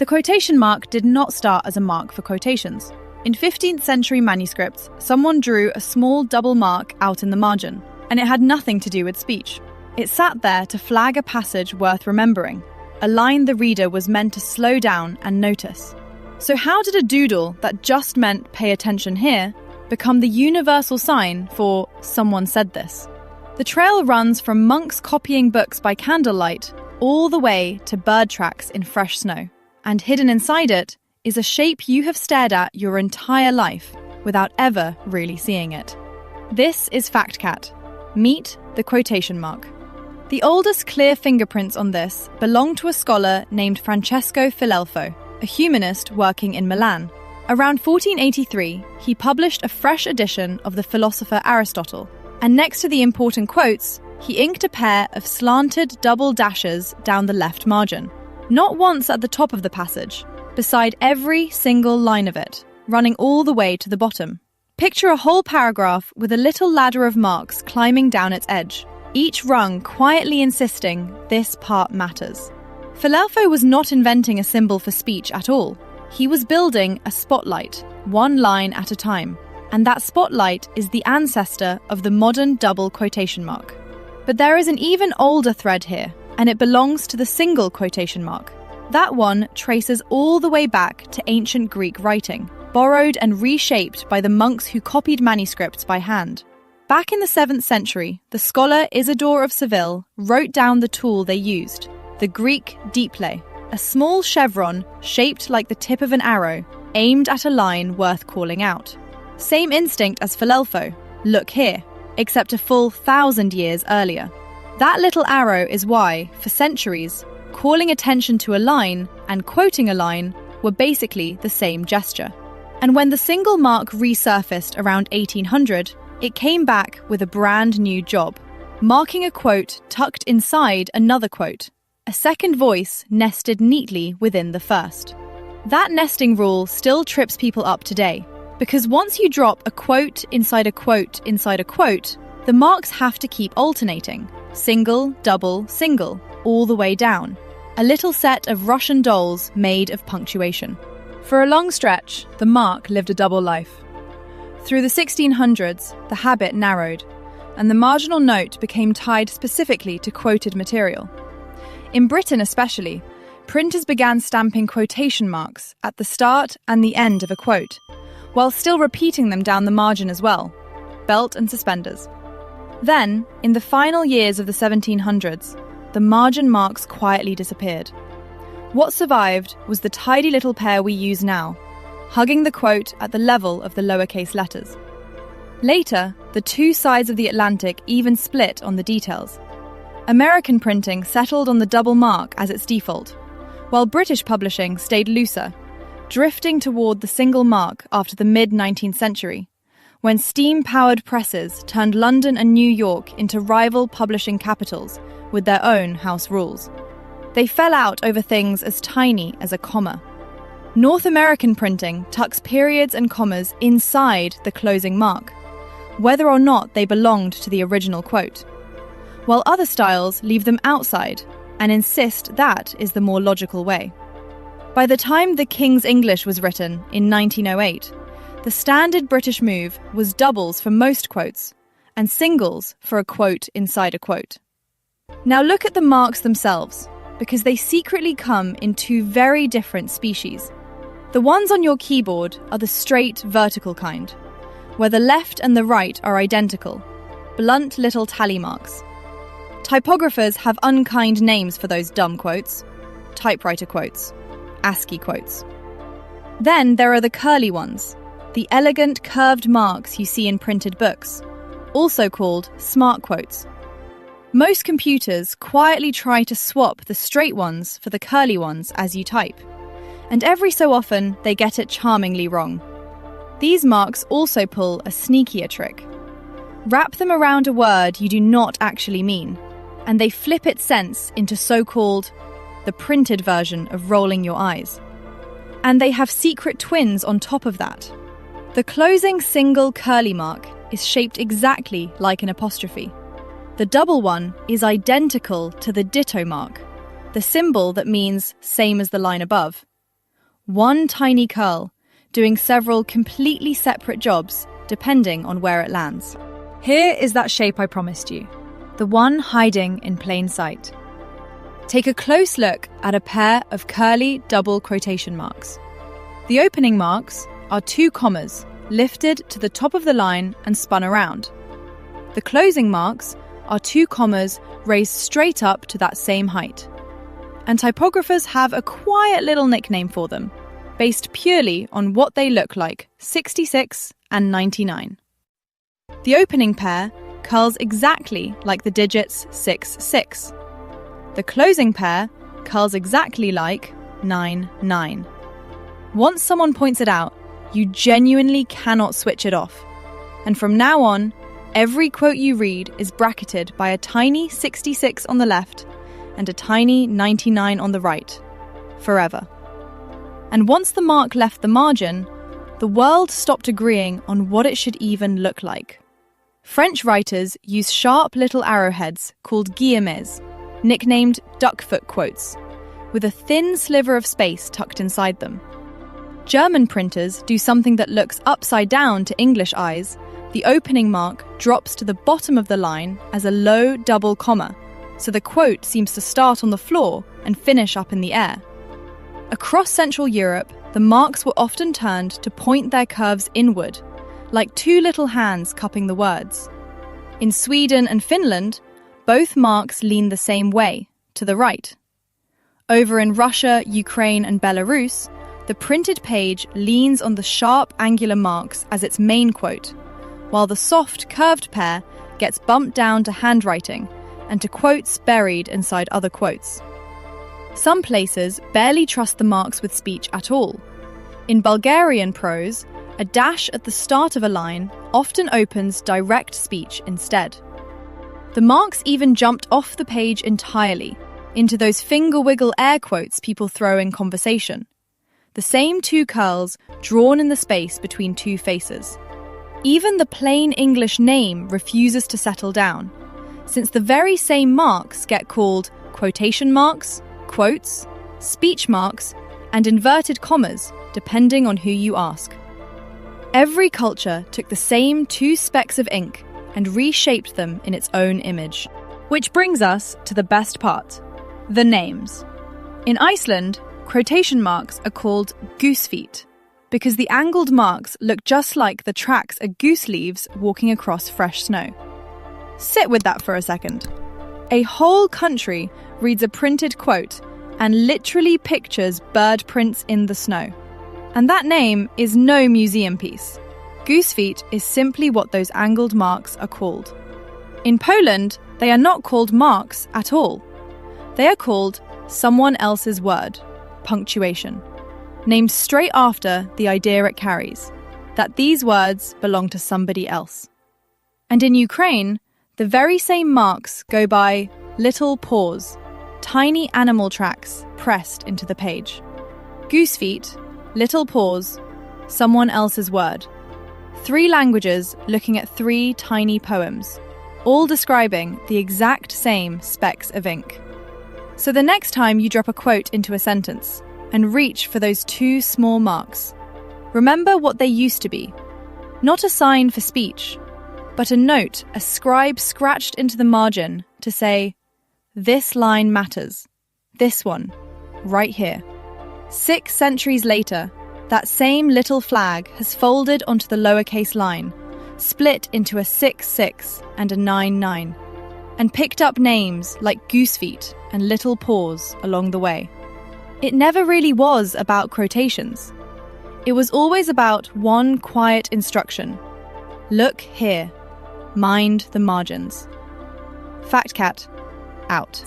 The quotation mark did not start as a mark for quotations. In 15th-century manuscripts, someone drew a small double mark out in the margin, and it had nothing to do with speech. It sat there to flag a passage worth remembering, a line the reader was meant to slow down and notice. So how did a doodle that just meant pay attention here become the universal sign for someone said this? The trail runs from monks copying books by candlelight all the way to bird tracks in fresh snow. And hidden inside it is a shape you have stared at your entire life without ever really seeing it. This is FactCat. Meet the quotation mark. The oldest clear fingerprints on this belong to a scholar named Francesco Filelfo, a humanist working in Milan. Around 1483, he published a fresh edition of the philosopher Aristotle, and next to the important quotes, he inked a pair of slanted double dashes down the left margin. Not once at the top of the passage, beside every single line of it, running all the way to the bottom. Picture a whole paragraph with a little ladder of marks climbing down its edge, each rung quietly insisting this part matters. Filelfo was not inventing a symbol for speech at all. He was building a spotlight, one line at a time, and that spotlight is the ancestor of the modern double quotation mark. But there is an even older thread here, and it belongs to the single quotation mark. That one traces all the way back to ancient Greek writing, borrowed and reshaped by the monks who copied manuscripts by hand. Back in the 7th century, the scholar Isidore of Seville wrote down the tool they used, the Greek diple, a small chevron shaped like the tip of an arrow, aimed at a line worth calling out. Same instinct as Filelfo, look here, except a full 1,000 years earlier. That little arrow is why, for centuries, calling attention to a line and quoting a line were basically the same gesture. And when the single mark resurfaced around 1800, it came back with a brand new job, marking a quote tucked inside another quote, a second voice nested neatly within the first. That nesting rule still trips people up today, because once you drop a quote inside a quote inside a quote, the marks have to keep alternating, single, double, single, all the way down. A little set of Russian dolls made of punctuation. For a long stretch, the mark lived a double life. Through the 1600s, the habit narrowed, and the marginal note became tied specifically to quoted material. In Britain especially, printers began stamping quotation marks at the start and the end of a quote, while still repeating them down the margin as well, belt and suspenders. Then, in the final years of the 1700s, the margin marks quietly disappeared. What survived was the tidy little pair we use now, hugging the quote at the level of the lowercase letters. Later, the two sides of the Atlantic even split on the details. American printing settled on the double mark as its default, while British publishing stayed looser, drifting toward the single mark after the mid-19th century, when steam-powered presses turned London and New York into rival publishing capitals with their own house rules. They fell out over things as tiny as a comma. North American printing tucks periods and commas inside the closing mark, whether or not they belonged to the original quote, while other styles leave them outside and insist that is the more logical way. By the time the King's English was written in 1908, the standard British move was doubles for most quotes and singles for a quote inside a quote. Now look at the marks themselves, because they secretly come in two very different species. The ones on your keyboard are the straight vertical kind, where the left and the right are identical, blunt little tally marks. Typographers have unkind names for those dumb quotes: typewriter quotes, ASCII quotes. Then there are the curly ones, the elegant curved marks you see in printed books, also called smart quotes. Most computers quietly try to swap the straight ones for the curly ones as you type, and every so often they get it charmingly wrong. These marks also pull a sneakier trick. Wrap them around a word you do not actually mean, and they flip its sense into so-called the printed version of rolling your eyes. And they have secret twins on top of that. The closing single curly mark is shaped exactly like an apostrophe. The double one is identical to the ditto mark, the symbol that means same as the line above. one tiny curl, doing several completely separate jobs depending on where it lands. Here is that shape I promised you, the one hiding in plain sight. Take a close look at a pair of curly double quotation marks. The opening marks are 2 commas lifted to the top of the line and spun around. The closing marks are 2 commas raised straight up to that same height. And typographers have a quiet little nickname for them, based purely on what they look like, 66 and 99. The opening pair curls exactly like the digits 6-6. The closing pair curls exactly like 9-9. Once someone points it out, you genuinely cannot switch it off. And from now on, every quote you read is bracketed by a tiny 66 on the left and a tiny 99 on the right, forever. And once the mark left the margin, the world stopped agreeing on what it should even look like. French writers use sharp little arrowheads called guillemets, nicknamed duckfoot quotes, with a thin sliver of space tucked inside them. German printers do something that looks upside down to English eyes. The opening mark drops to the bottom of the line as a low double comma, so the quote seems to start on the floor and finish up in the air. Across Central Europe, the marks were often turned to point their curves inward, like 2 little hands cupping the words. In Sweden and Finland, both marks lean the same way, to the right. Over in Russia, Ukraine, and Belarus, the printed page leans on the sharp angular marks as its main quote, while the soft curved pair gets bumped down to handwriting and to quotes buried inside other quotes. Some places barely trust the marks with speech at all. In Bulgarian prose, a dash at the start of a line often opens direct speech instead. The marks even jumped off the page entirely, into those finger wiggle air quotes people throw in conversation. The same 2 curls drawn in the space between 2 faces. Even the plain English name refuses to settle down, since the very same marks get called quotation marks, quotes, speech marks, and inverted commas, depending on who you ask. Every culture took the same 2 specks of ink and reshaped them in its own image. Which brings us to the best part, the names. In Iceland, quotation marks are called goose feet, because the angled marks look just like the tracks a goose leaves walking across fresh snow. Sit with that for a second. A whole country reads a printed quote and literally pictures bird prints in the snow. And that name is no museum piece. Goose feet is simply what those angled marks are called. In Poland, they are not called marks at all. They are called someone else's word, punctuation, named straight after the idea it carries, that these words belong to somebody else. And in Ukraine, the very same marks go by little paws, tiny animal tracks pressed into the page. Goose feet, little paws, someone else's word. 3 languages looking at 3 tiny poems, all describing the exact same specks of ink. So the next time you drop a quote into a sentence and reach for those 2 small marks, remember what they used to be. Not a sign for speech, but a note a scribe scratched into the margin to say, this line matters. This one, right here. 6 centuries later, that same little flag has folded onto the lowercase line, split into a 6-6 and a 9-9, and picked up names like Goose Feet and Little Paws along the way. It never really was about quotations. It was always about one quiet instruction. Look here. Mind the margins. FactCat, out.